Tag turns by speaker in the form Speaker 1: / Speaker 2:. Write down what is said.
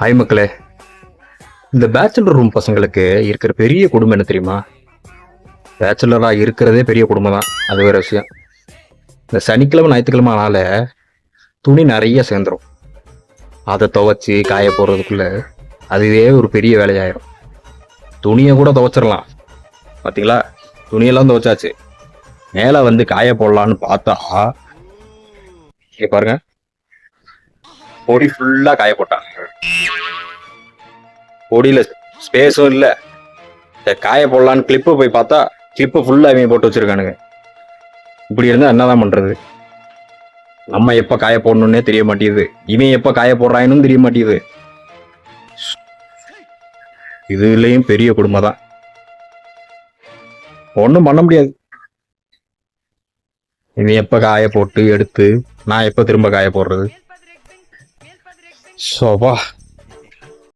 Speaker 1: Hi மக்களே. இந்த bachelor room பசங்களுக்கு இருக்கிற பெரிய கொடுமை என்ன தெரியுமா? பேச்சுலராக இருக்கிறதே பெரிய கொடுமை தான், அது வேற விஷயம். இந்த சனிக்கிழமை ஞாயிற்றுக்கிழமை ஆனால துணி நிறைய சேர்ந்துடும். அதை துவைச்சி காய போடுறதுக்குள்ள அதுவே ஒரு பெரிய வேலையாயிரும். துணியை கூட துவைச்சிடலாம். பார்த்தீங்களா, துணியெல்லாம் துவைச்சாச்சு, மேலே வந்து காய போடலான்னு பார்த்தா இங்கே பாருங்க, பொடி ஃபுல்லாக காய போட்டாங்க. பொடியில ஸ்பேஸும் இல்லை. காய போடலான்னு கிளிப்பு போய் பார்த்தா கிளிப்பு ஃபுல்லா இவங்க போட்டு வச்சிருக்கானுங்க. இப்படி இருந்தா என்னதான் பண்றது? நம்ம எப்ப காய போடணும்னே தெரிய மாட்டேங்குது, இவன் எப்ப காய போடுறான்னு தெரிய மாட்டேங்குது. இதுலயும் பெரிய கொடுமை தான், ஒன்றும் பண்ண முடியாது. இவன் எப்ப காய போட்டு எடுத்து நான் எப்ப திரும்ப காய போடுறது? சோபா.